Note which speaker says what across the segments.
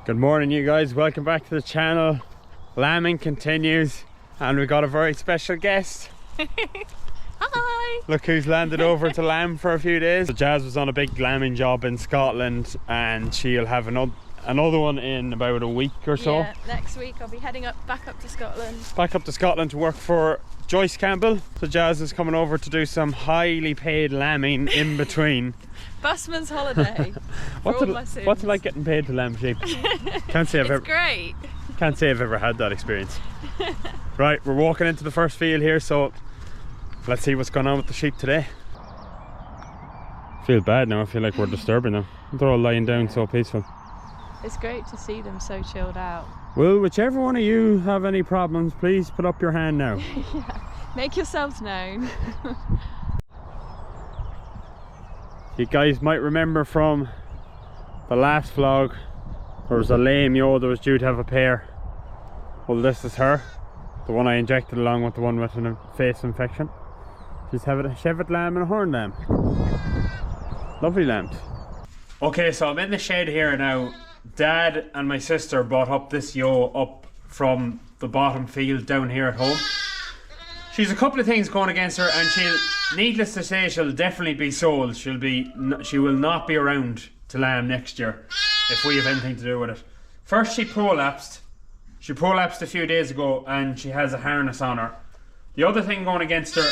Speaker 1: Good morning, you guys. Welcome back to the channel. Lambing continues, and we got a very special guest.
Speaker 2: Hi!
Speaker 1: Look who's landed over to lamb for a few days. So Jaz was on a big lambing job in Scotland, and she'll have another one in about a week or so.
Speaker 2: Yeah, next week I'll be heading back up to Scotland.
Speaker 1: Back up to Scotland to work for Joyce Campbell. So Jaz is coming over to do some highly paid lambing in between.
Speaker 2: Busman's holiday.
Speaker 1: What's it like getting paid to lamb sheep? Can't say
Speaker 2: It's great.
Speaker 1: Can't say I've ever had that experience. Right, we're walking into the first field here, so let's see what's going on with the sheep today. I feel bad now. I feel like we're disturbing them. They're all lying down so peaceful.
Speaker 2: It's great to see them so chilled out.
Speaker 1: Will whichever one of you have any problems, please put up your hand now.
Speaker 2: Yeah. Make yourselves known.
Speaker 1: You guys might remember from the last vlog, there was a lame ewe that was due to have a pair. Well, this is her, the one I injected along with the one with a face infection. She's having a shepherd lamb and a horn lamb. Lovely lambs. Okay, so I'm in the shed here now. Dad and my sister brought up this ewe up from the bottom field down here at home. She's a couple of things going against her, and needless to say, she'll definitely be sold. She will not be around to lamb next year if we have anything to do with it. First, she prolapsed. She prolapsed a few days ago, and she has a harness on her. The other thing going against her,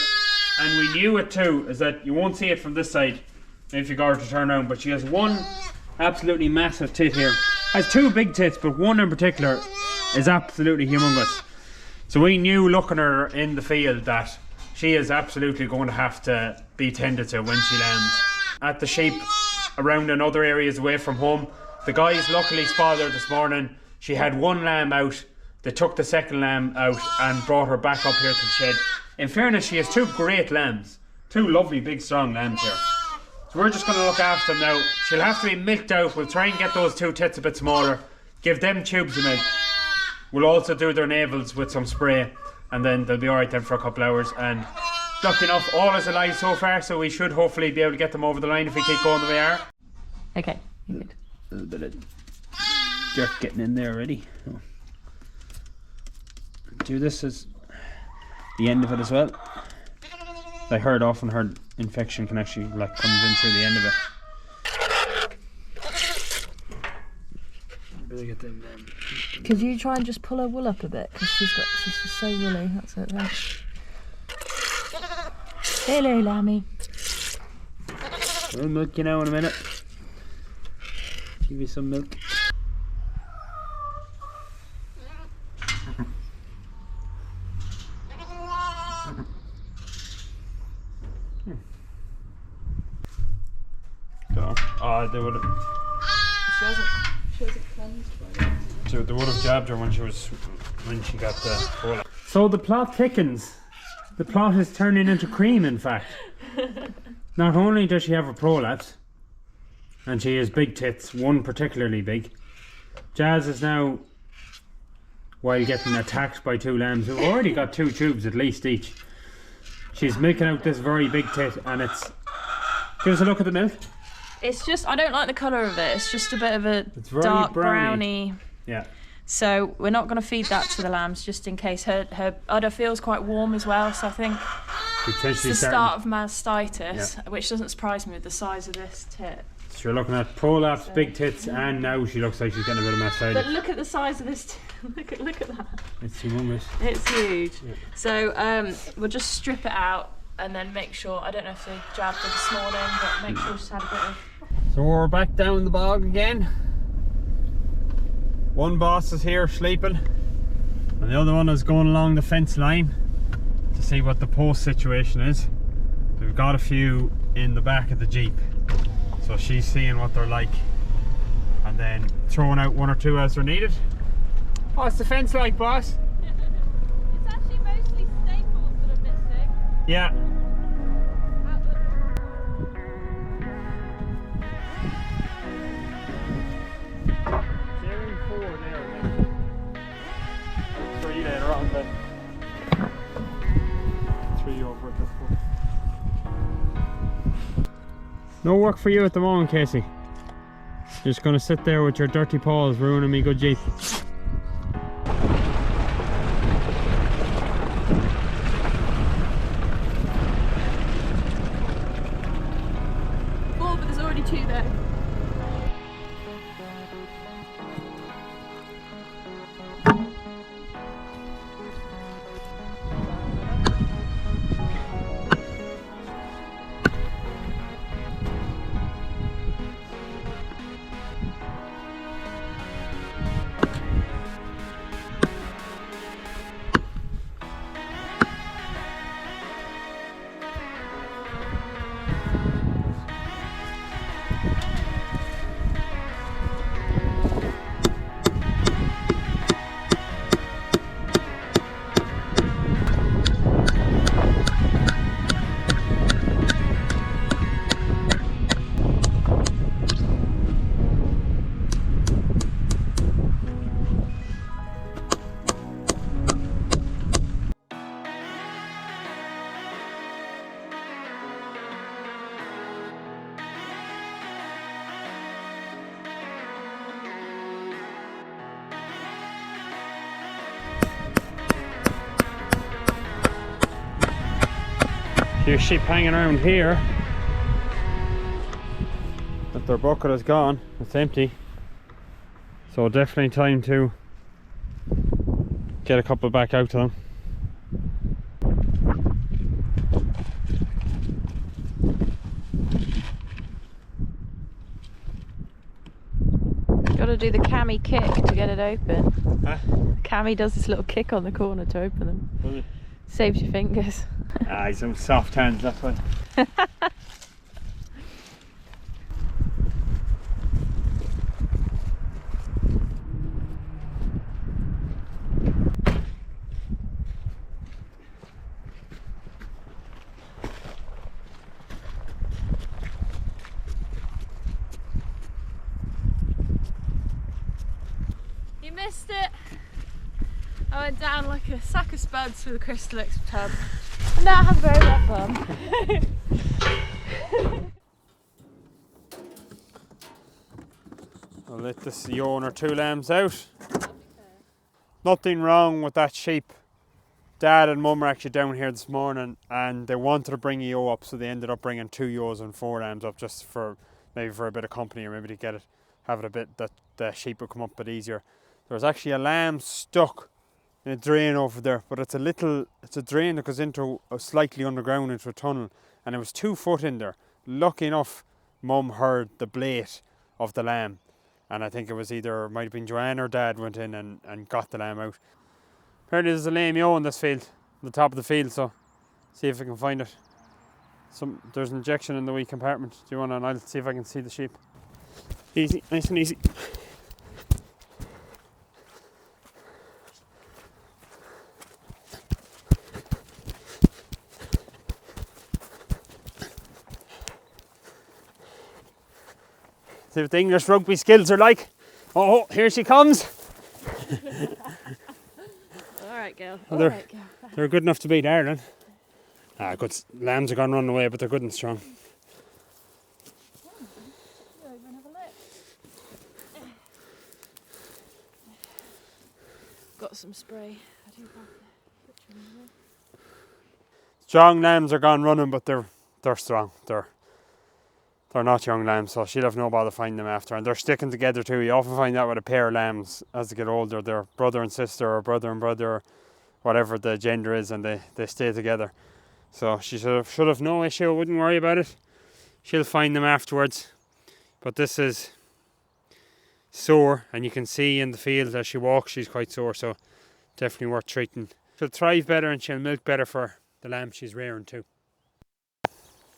Speaker 1: and we knew it too, is that you won't see it from this side if you got her to turn around, but she has one absolutely massive tit here. Has two big tits, but one in particular is absolutely humongous. So we knew looking at her in the field that she is absolutely going to have to be tended to when she lambs. At the sheep around in other areas away from home, the guys luckily spotted her this morning. She had one lamb out. They took the second lamb out and brought her back up here to the shed. In fairness, she has two great lambs. Two lovely big strong lambs here. So we're just going to look after them now. She'll have to be milked out. We'll try and get those two tits a bit smaller. Give them tubes of milk. We'll also do their navels with some spray, and then they'll be alright then for a couple hours. And lucky enough, all is alive so far, so we should hopefully be able to get them over the line if we keep going the way we are.
Speaker 2: Okay, you're good.
Speaker 1: A little bit of dirt getting in there already. So do this as the end of it as well. I heard often her infection can actually like comes in through the end of it. Better get them then.
Speaker 2: Could you try and just pull her wool up a bit? Because she's just so woolly. That's it there. Hello, Lammy.
Speaker 1: We'll milk you now in a minute. Give you some milk. They would have.
Speaker 2: She hasn't cleansed by now.
Speaker 1: So they would have jabbed her when she got the cola. So the plot thickens. The plot is turning into cream, in fact. Not only does she have a prolapse, and she has big tits, one particularly big. Jaz is now, while getting attacked by two lambs who've already got two tubes at least each, she's milking out this very big tit, and it's. Give us a look at the milk.
Speaker 2: It's just, I don't like the colour of it. It's just a bit of a dark browny.
Speaker 1: Yeah.
Speaker 2: So we're not going to feed that to the lambs just in case. Her udder feels quite warm as well, so I think it's the start of mastitis, which doesn't surprise me with the size of this tit.
Speaker 1: So you're looking at prolapse, big tits, and now she looks like she's getting a bit of mastitis.
Speaker 2: But look at the size of this tit. look at that.
Speaker 1: It's humongous.
Speaker 2: It's huge.
Speaker 1: Yeah.
Speaker 2: So we'll just strip it out and then make sure, I don't know if they jabbed her this morning, but make sure she's had a bit of...
Speaker 1: So we're back down the bog again. One boss is here sleeping, and the other one is going along the fence line to see what the post situation is. We've got a few in the back of the Jeep, so she's seeing what they're like and then throwing out one or two as they're needed. What's the fence like, boss?
Speaker 2: It's actually mostly staples that are missing.
Speaker 1: Yeah. No work for you at the moment, Casey. You're just gonna sit there with your dirty paws ruining me good Jeep.
Speaker 2: Oh, but there's already 2 there.
Speaker 1: Few sheep hanging around here, but their bucket is gone, it's empty, so definitely time to get a couple back out to them.
Speaker 2: Got to do the cami kick to get it open.
Speaker 1: Huh?
Speaker 2: Cami does this little kick on the corner to open them.
Speaker 1: Really?
Speaker 2: Saves your fingers.
Speaker 1: Ah, some soft hands, that's why.
Speaker 2: You missed it. I went down like a sack of spuds with a Crystal X tub. And now I have a very wet bum.
Speaker 1: I'll let this yawn or 2 lambs out. Nothing wrong with that sheep. Dad and Mum are actually down here this morning and they wanted to bring a ewe up, so they ended up bringing 2 ewes and 4 lambs up, just for maybe for a bit of company, or maybe to get it, have it a bit that the sheep would come up a bit easier. There was actually a lamb stuck in a drain over there, but it's a drain that goes into slightly underground into a tunnel, and it was 2 foot in there. Lucky enough, Mum heard the blate of the lamb, and I think it was might have been Joanne or Dad went in and got the lamb out. Apparently there's a lame ewe in this field, on the top of the field, so see if I can find it. There's an injection in the wee compartment. Do you want to? And I'll see if I can see the sheep. Easy, nice and easy. See what the English rugby skills are like. Oh, here she comes.
Speaker 2: Alright, girl.
Speaker 1: They're good enough to beat Ireland. Good. Lambs are gone running away, but they're good and strong.
Speaker 2: Got some spray. I do have
Speaker 1: Strong lambs are gone running, but they're strong. They're not young lambs, so she'll have no bother finding them after. And they're sticking together too. You often find that with a pair of lambs as they get older. They're brother and sister, or brother and brother, or whatever the gender is, and they stay together. So she should have no issue. Wouldn't worry about it. She'll find them afterwards. But this is sore, and you can see in the field as she walks she's quite sore, so definitely worth treating. She'll thrive better and she'll milk better for the lamb she's rearing too.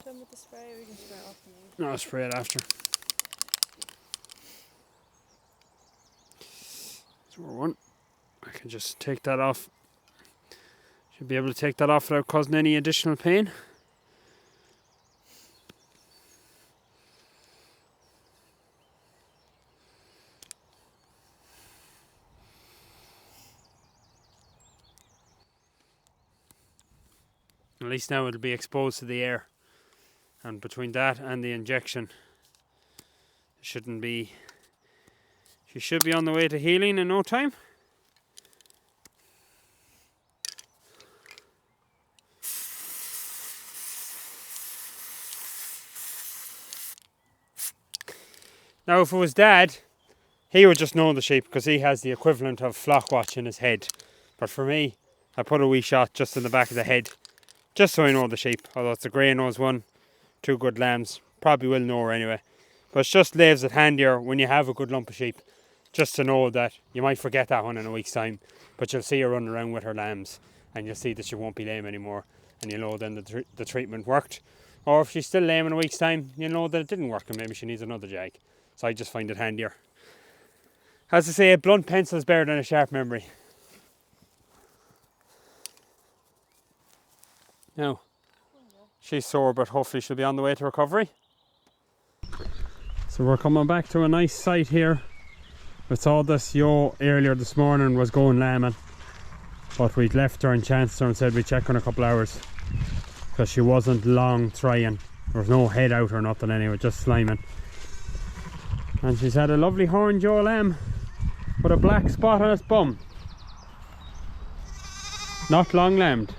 Speaker 2: Done with the spray, or we can spray it off.
Speaker 1: No, I'll spray it after. So we're one. I can just take that off. Should be able to take that off without causing any additional pain. At least now it'll be exposed to the air, and between that and the injection, there shouldn't be She should be on the way to healing in no time. Now if it was Dad, he would just know the sheep because he has the equivalent of flock watch in his head. But for me, I put a wee shot just in the back of the head, just so I know the sheep. Although it's a grey nose one, 2 good lambs, probably will know her anyway. But it just leaves it handier when you have a good lump of sheep, just to know that you might forget that one in a week's time, but you'll see her running around with her lambs and you'll see that she won't be lame anymore, and you'll know then the treatment worked. Or if she's still lame in a week's time, you'll know that it didn't work and maybe she needs another jag. So I just find it handier. As I say, a blunt pencil is better than a sharp memory. Now, she's sore, but hopefully she'll be on the way to recovery. So we're coming back to a nice site here. We saw this ewe earlier this morning was going lambing, but we'd left her and chanced her and said we'd check her in a couple of hours because she wasn't long trying. There was no head out or nothing anyway, just sliming. And she's had a lovely horned ewe lamb with a black spot on its bum. Not long lambed.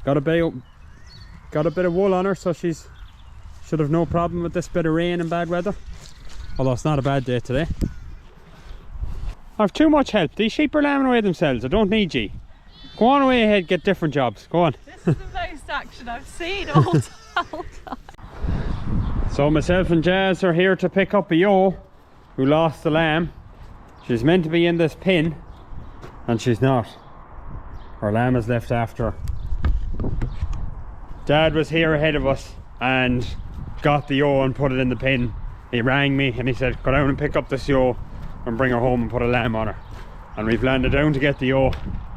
Speaker 1: Got a bit of wool on her, so she's should have no problem with this bit of rain and bad weather. Although it's not a bad day today. I've too much help. These sheep are lambing away themselves. I don't need you. Go on away ahead, get different jobs. Go on.
Speaker 2: This is the most action I've seen all time.
Speaker 1: So myself and Jaz are here to pick up a ewe who lost the lamb. She's meant to be in this pen and she's not. Her lamb is left after her. Dad was here ahead of us and got the ewe and put it in the pen. He rang me and he said, go down and pick up this ewe and bring her home and put a lamb on her. And we've landed down to get the ewe,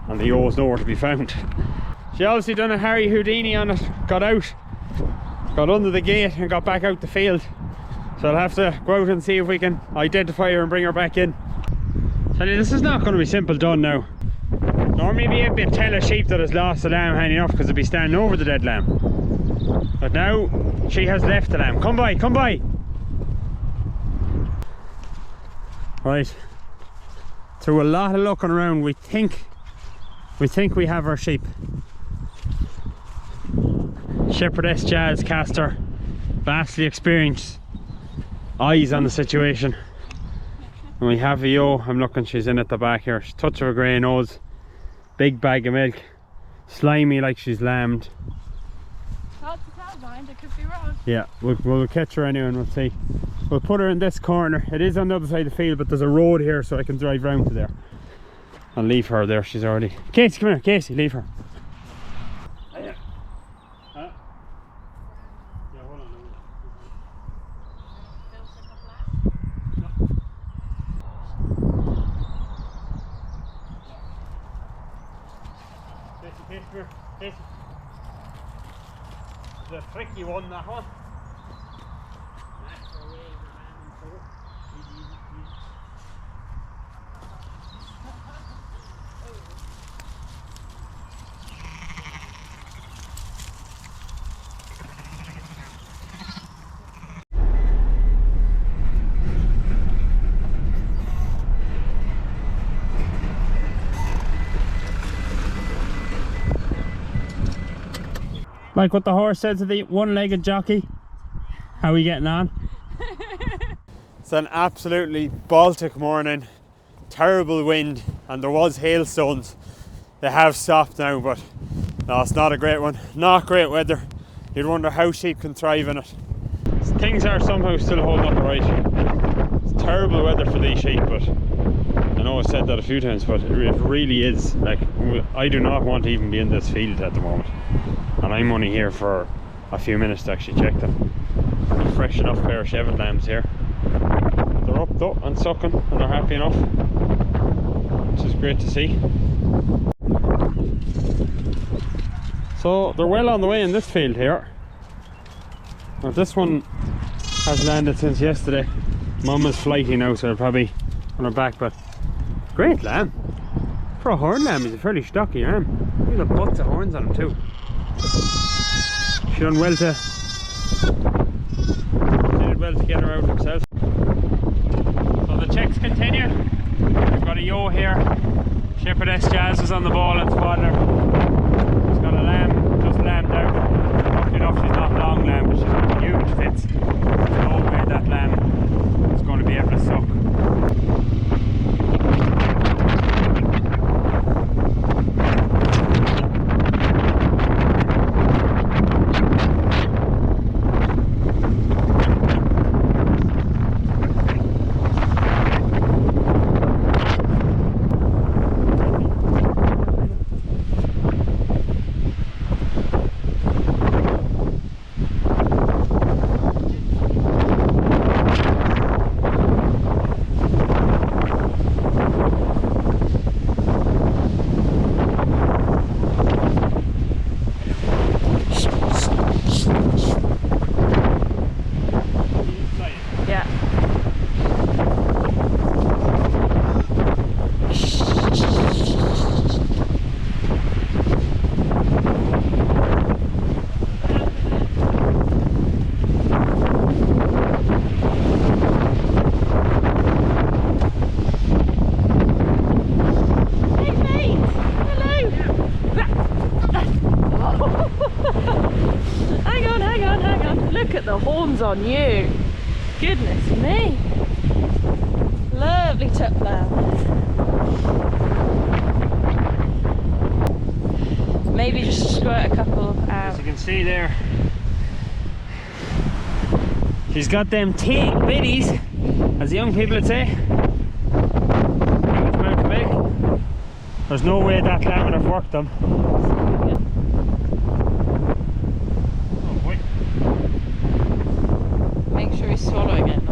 Speaker 1: and the ewe is nowhere to be found. She obviously done a Harry Houdini on it, got out, got under the gate and got back out the field. So I'll have to go out and see if we can identify her and bring her back in. Tell you, this is not going to be simple done now. Normally be able to tell a sheep that has lost a lamb handy enough because it'd be standing over the dead lamb. But now she has left the lamb. Come by, come by! Right, through a lot of looking around, we think we have our sheep. Shepherdess Jaz caster, vastly experienced eyes on the situation. And we have a ewe, I'm looking, she's in at the back here. She's touch of a grey nose, big bag of milk, slimy like she's lambed.
Speaker 2: Hard to tell, mind, I could be wrong.
Speaker 1: Yeah, we'll catch her anyway and we'll see. We'll put her in this corner. It is on the other side of the field, but there's a road here so I can drive round to there. And leave her there, she's already... Casey, come here, Casey, leave her. Yeah, hold on. Casey, come here, Casey. It's a tricky one, that one. Like what the horse said to the one-legged jockey. How are we getting on? It's an absolutely Baltic morning. Terrible wind and there was hailstones. They have stopped now, but no, it's not a great one. Not great weather. You'd wonder how sheep can thrive in it. Things are somehow still holding up right. It's terrible weather for these sheep, but I know I've said that a few times, but it really is. Like, I do not want to even be in this field at the moment. And I'm only here for a few minutes to actually check them. A fresh enough pair of Shepherd lambs here. They're up though and sucking and they're happy enough, which is great to see. So they're well on the way in this field here. Now this one has landed since yesterday. Mum is flighty now, so they're probably on her back, but great lamb. For a horn lamb, he's a fairly stocky lamb. Look at the butts of horns on him too. She did well to get her out himself. yo here. Shepherdess Jaz was on the ball and spotted her. She's got a lamb, just lambed out. Luckily enough she's not long lamb, but she's got huge tits. There's no way that lamb is going to be able to suck.
Speaker 2: The horns on you. Goodness me. Lovely tuck lamb. Maybe just squirt a couple out.
Speaker 1: As you can see there, she's got them teeth biddies, as the young people would say. Huge amount of milk. There's no way that lamb would have worked them.
Speaker 2: Make sure he's swallowing it.